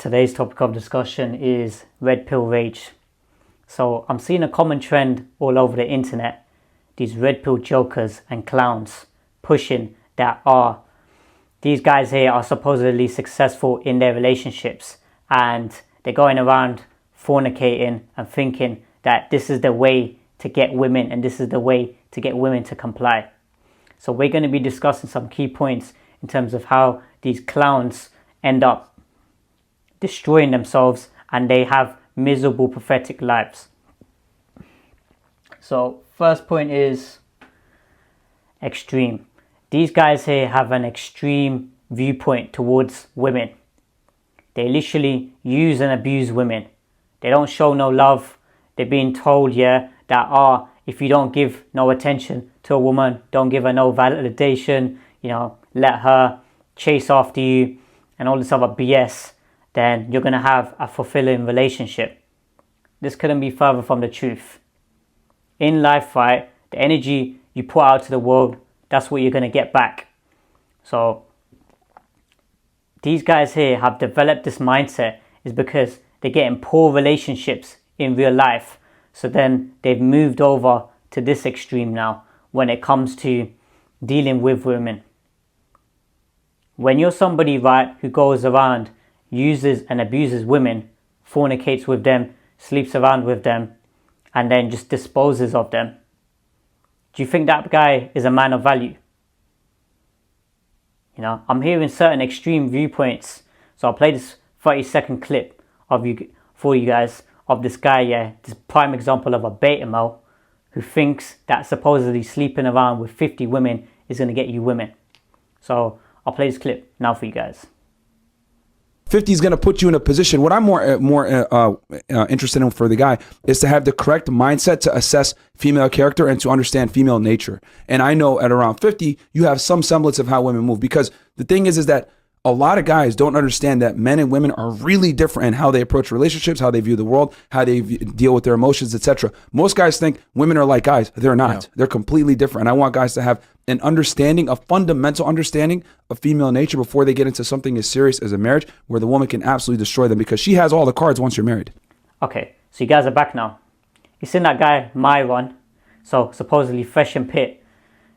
Today's topic of discussion is red pill rage. So I'm seeing a common trend all over the internet. These red pill jokers and clowns pushing that these guys here are supposedly successful in their relationships and they're going around fornicating and thinking that this is the way to get women and this is the way to get women to comply. So we're going to be discussing some key points in terms of how these clowns end up destroying themselves and they have miserable, pathetic lives. So first point is extreme. These guys here have an extreme viewpoint towards women. They literally use and abuse women. They don't show no love. They're being told, that if you don't give no attention to a woman, don't give her no validation, let her chase after you and all this other BS, then you're going to have a fulfilling relationship. This couldn't be further from the truth. In life, right, the energy you put out to the world, that's what you're going to get back. So these guys here have developed this mindset is because they're getting poor relationships in real life. So then they've moved over to this extreme now when it comes to dealing with women. When you're somebody, right, who goes around, uses and abuses women, fornicates with them, sleeps around with them, and then just disposes of them, do you think that guy is a man of value? I'm hearing certain extreme viewpoints. So I'll play this 30-second clip for you guys of this guy, this prime example of a beta male who thinks that supposedly sleeping around with 50 women is going to get you women. So I'll play this clip now for you guys. 50 is going to put you in a position. What I'm more interested in for the guy is to have the correct mindset to assess female character and to understand female nature. And I know at around 50, you have some semblance of how women move, because the thing is that a lot of guys don't understand that men and women are really different in how they approach relationships, how they view the world, how they deal with their emotions, etc. Most guys think women are like guys. They're not. Yeah. They're completely different. And I want guys to have an understanding, a fundamental understanding of female nature before they get into something as serious as a marriage where the woman can absolutely destroy them, because she has all the cards once you're married. Okay, so you guys are back now. You seen that guy, Myron, so supposedly fresh and pit.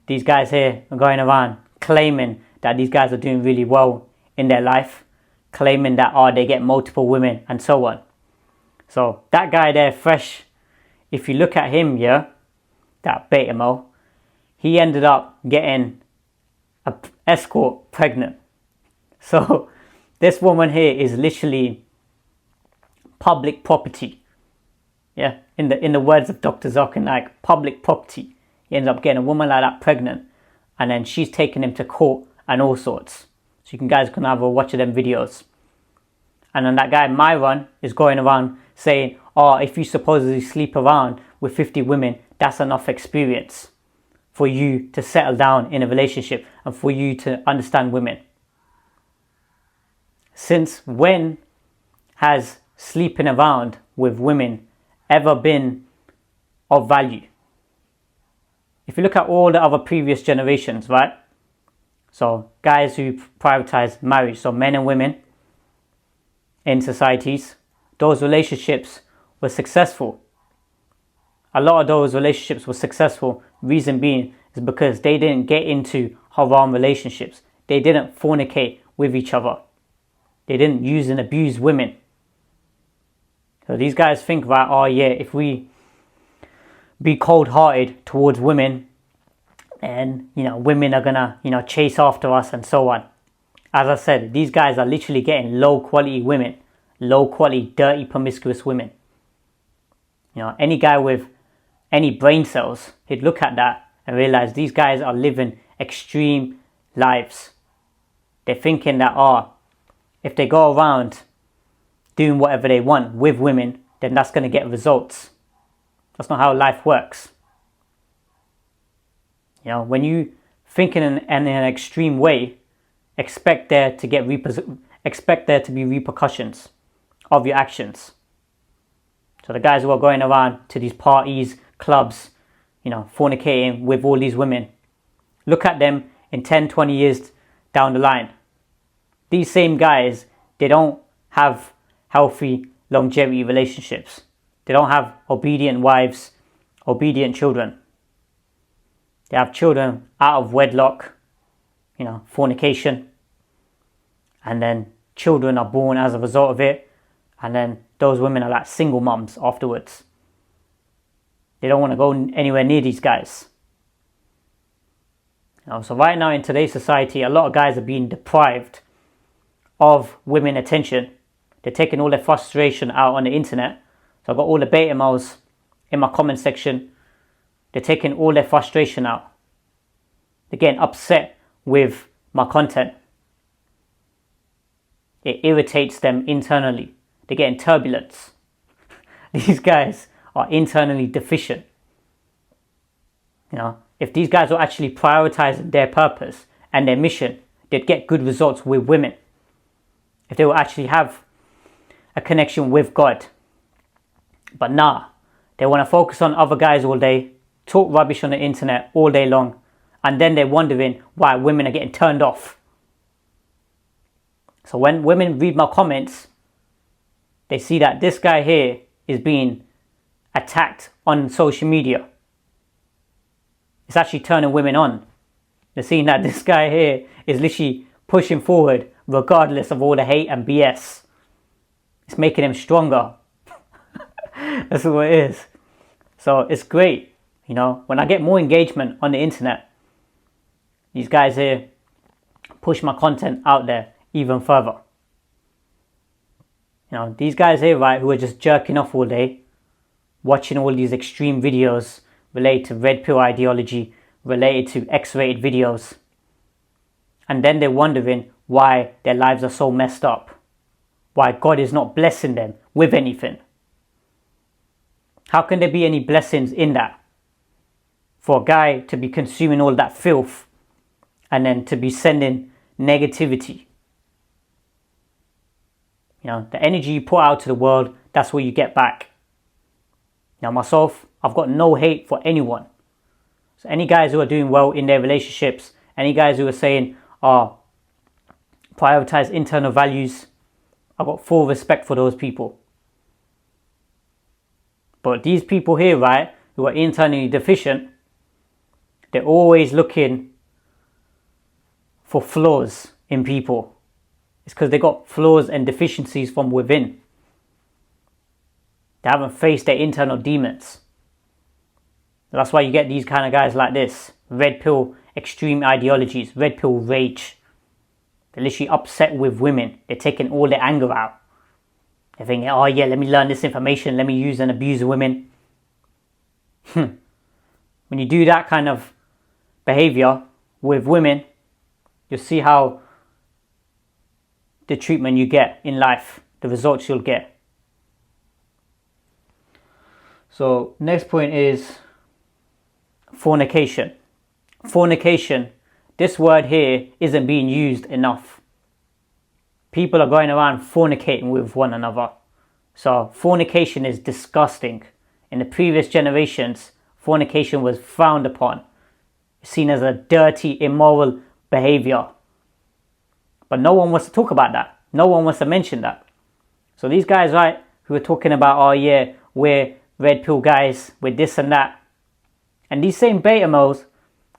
These guys here are going around claiming that these guys are doing really well in their life, claiming that they get multiple women and so on. So that guy there, fresh, if you look at him, that beta male, he ended up getting an escort pregnant. So this woman here is literally public property. Yeah, in the words of Dr. Zokin, like public property. He ends up getting a woman like that pregnant, and then she's taking him to court and all sorts. So you guys can have a watch of them videos. And then that guy Myron is going around saying, if you supposedly sleep around with 50 women, that's enough experience for you to settle down in a relationship and for you to understand women. Since when has sleeping around with women ever been of value? If you look at all the other previous generations, right? So guys who prioritize marriage, so men and women in societies, those relationships were successful. A lot of those relationships were successful. Reason being is because they didn't get into haram relationships. They didn't fornicate with each other. They didn't use and abuse women. So these guys think, right, if we be cold-hearted towards women, and women are gonna chase after us and so on. As I said, these guys are literally getting low quality women, low quality, dirty, promiscuous women. Any guy with any brain cells, he'd look at that and realize these guys are living extreme lives. They're thinking that if they go around doing whatever they want with women, then that's going to get results. That's not how life works. When you think in an extreme way, expect there to be repercussions of your actions. So the guys who are going around to these parties, clubs, fornicating with all these women, look at them in 10, 20 years down the line. These same guys, they don't have healthy longevity relationships. They don't have obedient wives, obedient children. They have children out of wedlock, fornication. And then children are born as a result of it. And then those women are like single mums afterwards. They don't want to go anywhere near these guys. So right now in today's society, a lot of guys are being deprived of women attention. They're taking all their frustration out on the internet. So I've got all the beta males in my comment section. They're taking all their frustration out. They're getting upset with my content. It irritates them internally. They're getting turbulence. These guys are internally deficient. If these guys were actually prioritizing their purpose and their mission, they'd get good results with women. If they will actually have a connection with God. But nah, they want to focus on other guys all day, talk rubbish on the internet all day long, and then they're wondering why women are getting turned off. So when women read my comments, they see that this guy here is being attacked on social media. It's actually turning women on. They're seeing that this guy here is literally pushing forward regardless of all the hate and BS. It's making him stronger. That's what it is. So it's great. When I get more engagement on the internet, these guys here push my content out there even further. These guys here, right, who are just jerking off all day, watching all these extreme videos related to red pill ideology, related to X-rated videos. And then they're wondering why their lives are so messed up. Why God is not blessing them with anything. How can there be any blessings in that? For a guy to be consuming all that filth and then to be sending negativity. The energy you put out to the world, that's what you get back. Myself, I've got no hate for anyone. So any guys who are doing well in their relationships, any guys who are saying, prioritize internal values, I've got full respect for those people. But these people here, right, who are internally deficient, they're always looking for flaws in people. It's because they got flaws and deficiencies from within. They haven't faced their internal demons. That's why you get these kind of guys like this. Red pill extreme ideologies, red pill rage. They're literally upset with women. They're taking all their anger out. They're thinking, oh yeah, let me learn this information. Let me use and abuse women. When you do that kind of behavior with women, you'll see how the treatment you get in life, the results you'll get. So next point is fornication. Fornication, this word here isn't being used enough. People are going around fornicating with one another. So fornication is disgusting. In the previous generations, fornication was frowned upon, seen as a dirty, immoral behavior. But no one wants to talk about that. No one wants to mention that. So these guys, right, who are talking about, oh yeah, we're red pill guys, we're this and that. And these same beta males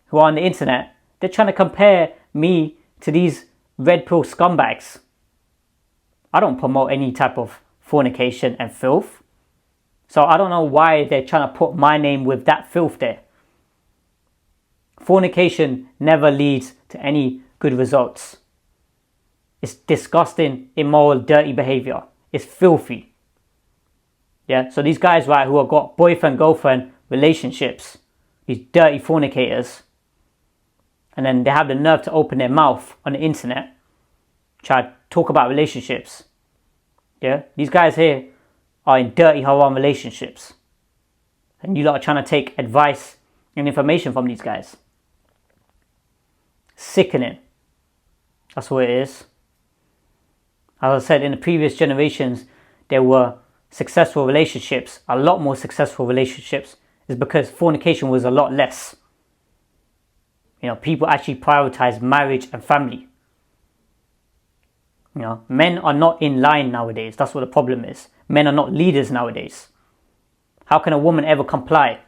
who are on the internet, they're trying to compare me to these red pill scumbags. I don't promote any type of fornication and filth. So I don't know why they're trying to put my name with that filth there. Fornication never leads to any good results. It's disgusting, immoral, dirty behavior. It's filthy. Yeah, so these guys, right, who have got boyfriend-girlfriend relationships, these dirty fornicators, and then they have the nerve to open their mouth on the internet, try to talk about relationships. Yeah, these guys here are in dirty, haram relationships. And you lot are trying to take advice and information from these guys. Sickening. That's what it is. As I said, in the previous generations, there were successful relationships, a lot more successful relationships, is because fornication was a lot less. People actually prioritized marriage and family. You know, men are not in line nowadays. That's what the problem is. Men are not leaders nowadays. How can a woman ever comply?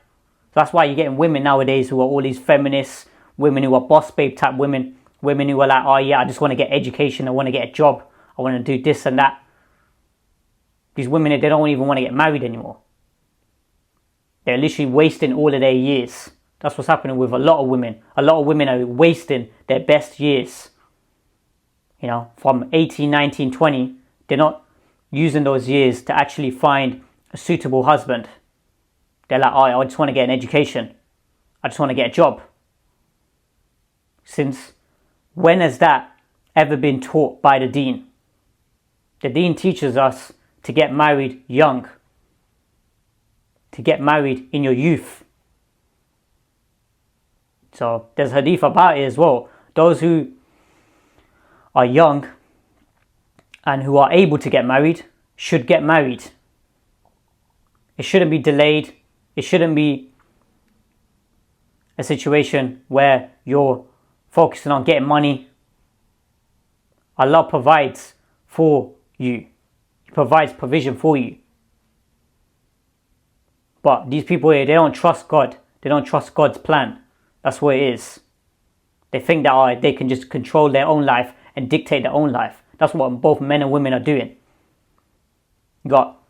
That's why you're getting women nowadays who are all these feminists, women who are boss babe type women, women who are like, oh yeah, I just want to get education, I want to get a job, I want to do this and that. These women, they don't even want to get married anymore. They're literally wasting all of their years. That's what's happening with a lot of women. A lot of women are wasting their best years. You know, from 18, 19, 20, they're not using those years to actually find a suitable husband. They're like, oh, I just want to get an education. I just want to get a job. Since when has that ever been taught by the deen? The deen teaches us to get married young. To get married in your youth. So there's hadith about it as well. Those who are young and who are able to get married should get married. It shouldn't be delayed. It shouldn't be a situation where you're focusing on getting money. Allah provides for you. He provides provision for you. But these people here, they don't trust God. They don't trust God's plan. That's what it is. They think that they can just control their own life and dictate their own life. That's what both men and women are doing. You got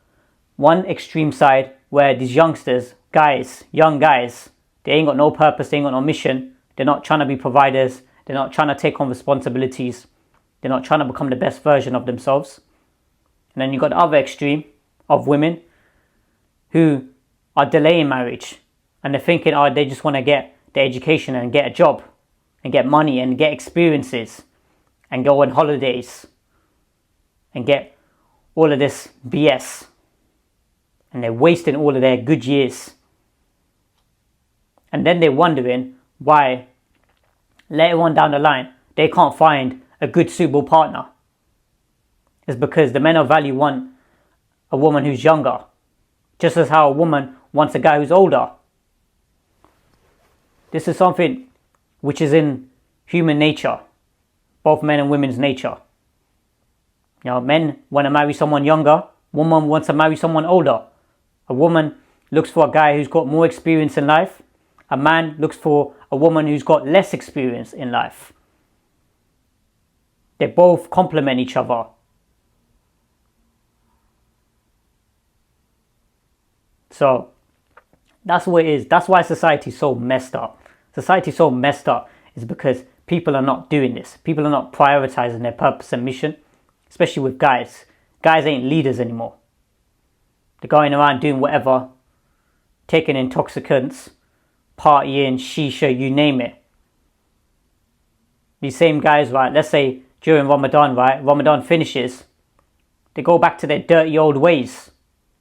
one extreme side where these youngsters, guys, young guys, they ain't got no purpose, they ain't got no mission. They're not trying to be providers. They're not trying to take on responsibilities. They're not trying to become the best version of themselves. And then you got the other extreme of women who are delaying marriage. And they're thinking, they just want to get the education and get a job and get money and get experiences and go on holidays and get all of this BS. And they're wasting all of their good years. And then they're wondering why later on down the line they can't find a good suitable partner. It's because the men of value want a woman who's younger, just as how a woman wants a guy who's older. This is something which is in human nature, both men and women's nature. You know, men want to marry someone younger, woman wants to marry someone older. A woman looks for a guy who's got more experience in life. A man looks for a woman who's got less experience in life. They both complement each other. So that's what it is. That's why society is so messed up. Society is so messed up is because people are not doing this. People are not prioritizing their purpose and mission, especially with guys. Guys ain't leaders anymore. They're going around doing whatever, taking intoxicants, partying, shisha, you name it. These same guys, right, let's say during Ramadan, right, Ramadan finishes, they go back to their dirty old ways.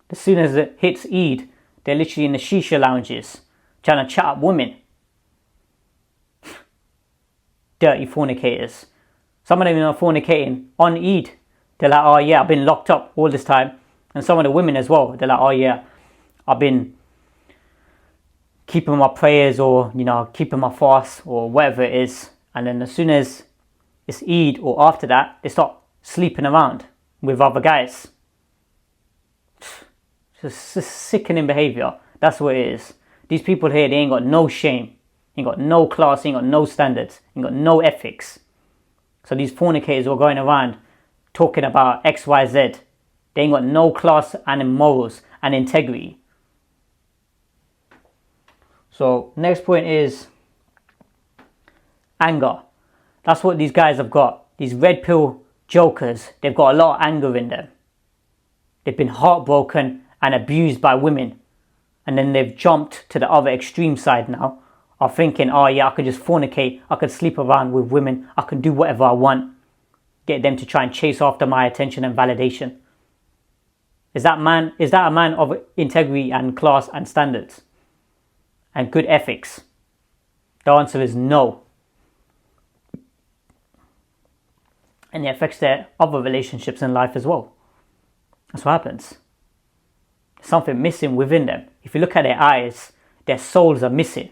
As soon as it hits Eid, they're literally in the shisha lounges, trying to chat up women. Dirty fornicators. Some of them are fornicating on Eid. They're like, oh yeah, I've been locked up all this time. And some of the women as well, they're like, oh yeah, I've been keeping my prayers or, keeping my fast or whatever it is. And then as soon as it's Eid or after that, they start sleeping around with other guys. It's just sickening behavior. That's what it is. These people here, they ain't got no shame. Ain't got no class, ain't got no standards, ain't got no ethics. So these fornicators are going around talking about XYZ. They ain't got no class and morals and integrity. So next point is anger. That's what these guys have got. These red pill jokers, they've got a lot of anger in them. They've been heartbroken and abused by women. And then they've jumped to the other extreme side now of thinking, oh yeah, I could just fornicate, I could sleep around with women, I can do whatever I want. Get them to try and chase after my attention and validation. Is that a man of integrity and class and standards and good ethics? The answer is no. And it affects their other relationships in life as well. That's what happens. There's something missing within them. If you look at their eyes, their souls are missing.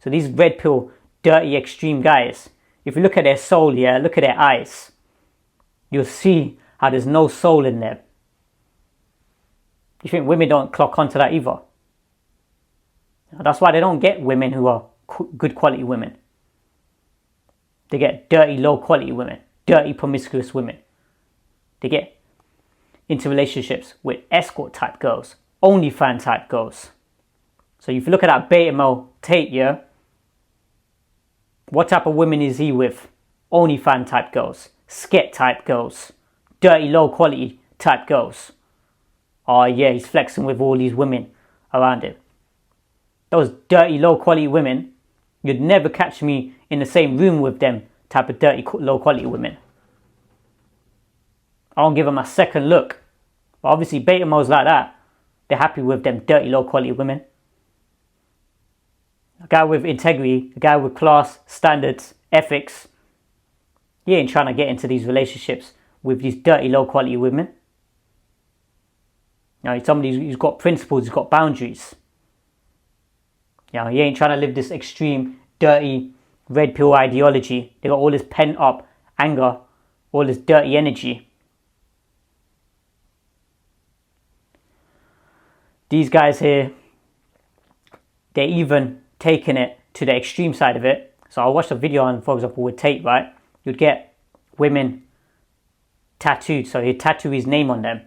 So these red pill, dirty, extreme guys, if you look at their soul, look at their eyes. you'll see how there's no soul in them. You think women don't clock onto that either? That's why they don't get women who are good quality women. They get dirty, low quality women, dirty, promiscuous women. They get into relationships with escort type girls, OnlyFans type girls. So if you look at that beta male Tate, yeah, what type of women is he with? OnlyFans type girls, sket type girls, dirty, low quality type girls. Oh yeah, he's flexing with all these women around him. Those dirty, low quality women, you'd never catch me in the same room with them type of dirty, low quality women. I don't give them a second look. But obviously beta males like that, they're happy with them dirty, low quality women. A guy with integrity, a guy with class, standards, ethics, he ain't trying to get into these relationships with these dirty, low quality women. You know, somebody who's got principles, who's got boundaries. You know, he ain't trying to live this extreme, dirty, red pill ideology. They got all this pent up anger, all this dirty energy. These guys here, they're even taking it to the extreme side of it. So I watched a video on, for example, with Tate, right? You'd get women tattooed, so he'd tattoo his name on them.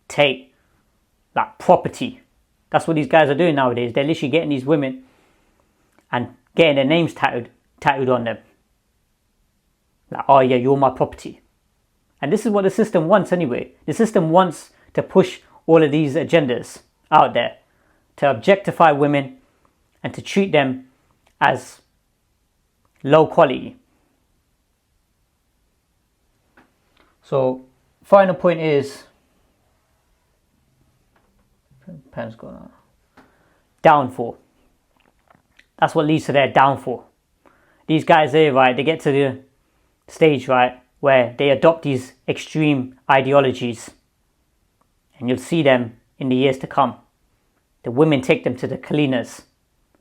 Tate, like property. That's what these guys are doing nowadays. They're literally getting these women and getting their names tattooed on them. Like, oh yeah, you're my property. And this is what the system wants anyway. The system wants to push all of these agendas out there, to objectify women and to treat them as low quality. So, final point is, pen's going on. Downfall. That's what leads to their downfall. These guys here, right, they get to the stage, right, where they adopt these extreme ideologies, and you'll see them in the years to come. The women take them to the cleaners.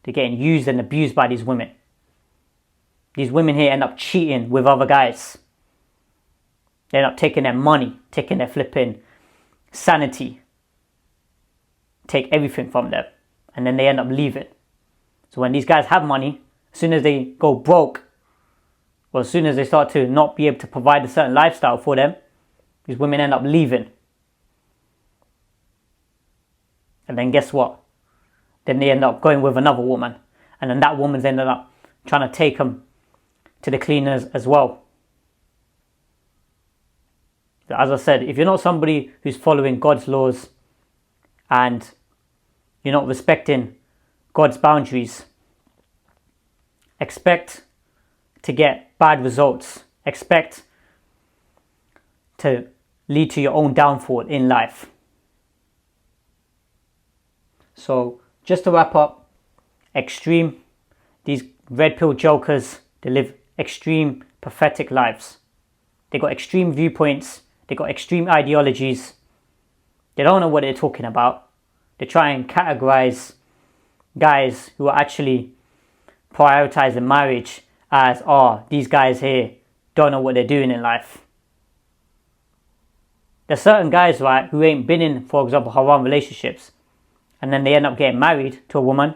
They're getting used and abused by these women. These women here end up cheating with other guys. They end up taking their money, taking their flipping sanity, take everything from them, and then they end up leaving. So when these guys have money, as soon as they go broke, or as soon as they start to not be able to provide a certain lifestyle for them, these women end up leaving. And then guess what? Then they end up going with another woman. And then that woman's ended up trying to take them to the cleaners as well. As I said, if you're not somebody who's following God's laws and you're not respecting God's boundaries, expect to get bad results. Expect to lead to your own downfall in life. So, just to wrap up, these red pill jokers, they live extreme, pathetic lives. They got extreme viewpoints, they got extreme ideologies. They don't know what they're talking about. They try and categorize guys who are actually prioritizing marriage as, oh, these guys here don't know what they're doing in life. There's certain guys, right, who ain't been in, for example, haram relationships, and then they end up getting married to a woman,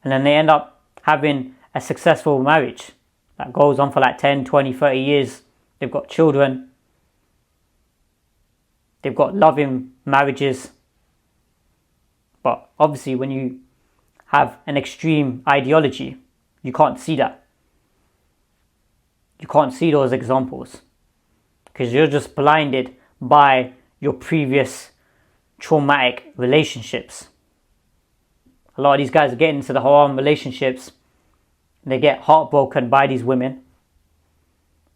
and then they end up having a successful marriage that goes on for like 10, 20, 30 years. They've got children. They've got loving marriages. But obviously when you have an extreme ideology, you can't see that. You can't see those examples because you're just blinded by your previous traumatic relationships. A lot of these guys are getting into the haram relationships. They get heartbroken by these women.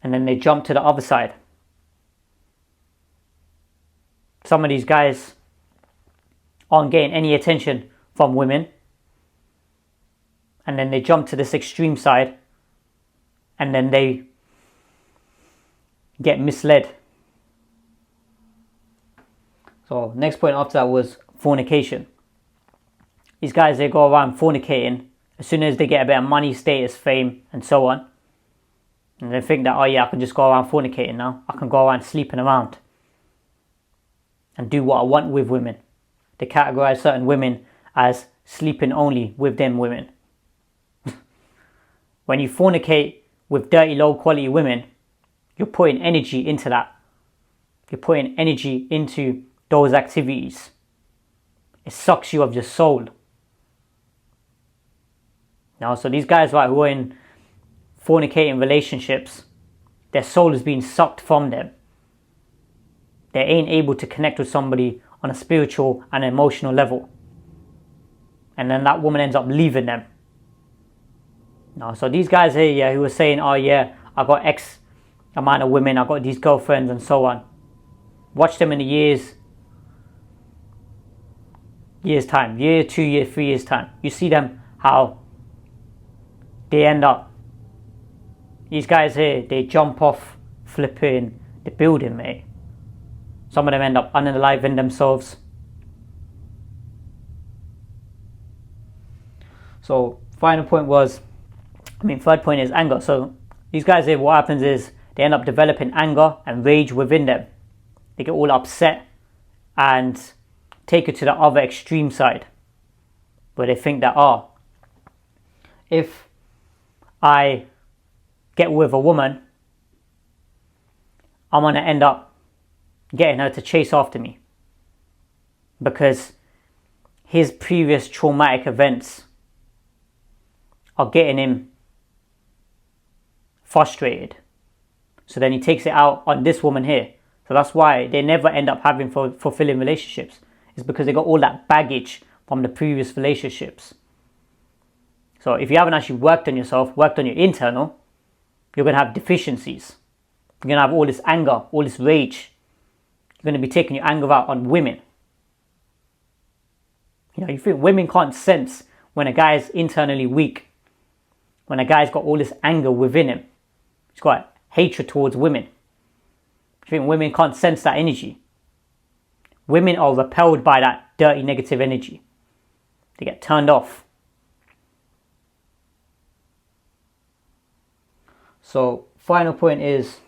And then they jump to the other side. Some of these guys aren't getting any attention from women. And then they jump to this extreme side. And then they get misled. So next point after that was fornication. These guys, they go around fornicating as soon as they get a bit of money, status, fame, and so on. And they think that, oh yeah, I can just go around fornicating now. I can go around sleeping around and do what I want with women. They categorize certain women as sleeping only with them women. When you fornicate with dirty, low quality women, you're putting energy into that. You're putting energy into those activities. It sucks you of your soul. Now, so these guys, right, who are in fornicating relationships, their soul is being sucked from them. They ain't able to connect with somebody on a spiritual and emotional level. And then that woman ends up leaving them. Now, so these guys here, yeah, who were saying, oh yeah, I got X amount of women, I got these girlfriends and so on. Watch them in a year's time, year, 2 year, 3 years time. You see them, how they end up. These guys here, they jump off flipping the building, mate. Some of them end up unaliving themselves. So third point is anger. So these guys here, what happens is they end up developing anger and rage within them. They get all upset and take it to the other extreme side, where they think that, oh, if I get with a woman, I'm going to end up getting her to chase after me, because his previous traumatic events are getting him frustrated. So then he takes it out on this woman here. So that's why they never end up having fulfilling relationships. It's because they got all that baggage from the previous relationships. So if you haven't actually worked on yourself, worked on your internal, you're going to have deficiencies. You're going to have all this anger, all this rage. You're going to be taking your anger out on women. You know, you think women can't sense when a guy is internally weak, when a guy's got all this anger within him. He's got hatred towards women. You think women can't sense that energy? Women are repelled by that dirty, negative energy. They get turned off. So, final point is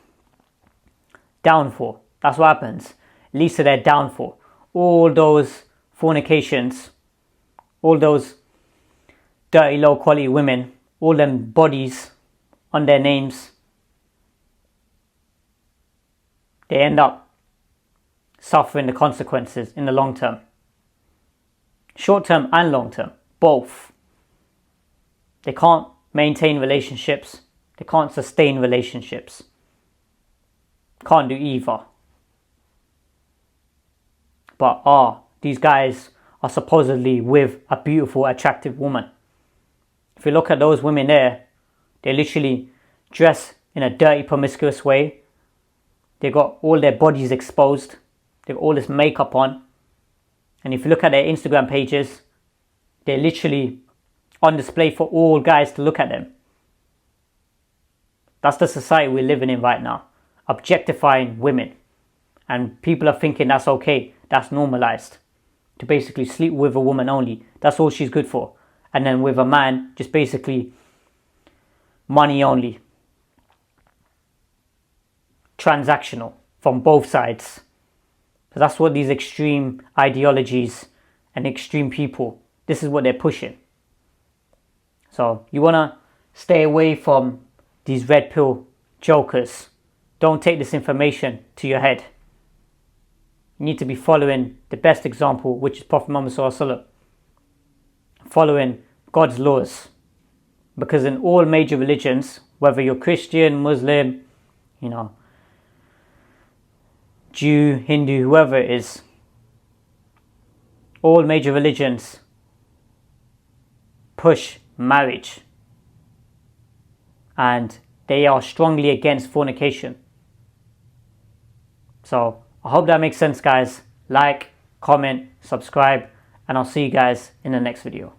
downfall. That's what happens. It leads to their downfall. All those fornications, all those dirty, low quality women, all them bodies on their names, they end up suffering the consequences in the long term. Short term and long term, both. They can't maintain relationships. They can't sustain relationships. Can't do either. But these guys are supposedly with a beautiful, attractive woman. If you look at those women there, they literally dress in a dirty, promiscuous way. They got all their bodies exposed. They got all this makeup on. And if you look at their Instagram pages, they're literally on display for all guys to look at them. That's the society we're living in right now. Objectifying women. And people are thinking that's okay. That's normalized. To basically sleep with a woman only. That's all she's good for. And then with a man, just basically money only. Transactional from both sides. So that's what these extreme ideologies and extreme people, this is what they're pushing. So you want to stay away from these red pill jokers. Don't take this information to your head. You need to be following the best example, which is Prophet Muhammad Sallallahu Alaihi Wasallam. Following God's laws. Because in all major religions, whether you're Christian, Muslim, Jew, Hindu, whoever it is, all major religions push marriage. And they are strongly against fornication. So I hope that makes sense, guys. Like, comment, subscribe, and I'll see you guys in the next video.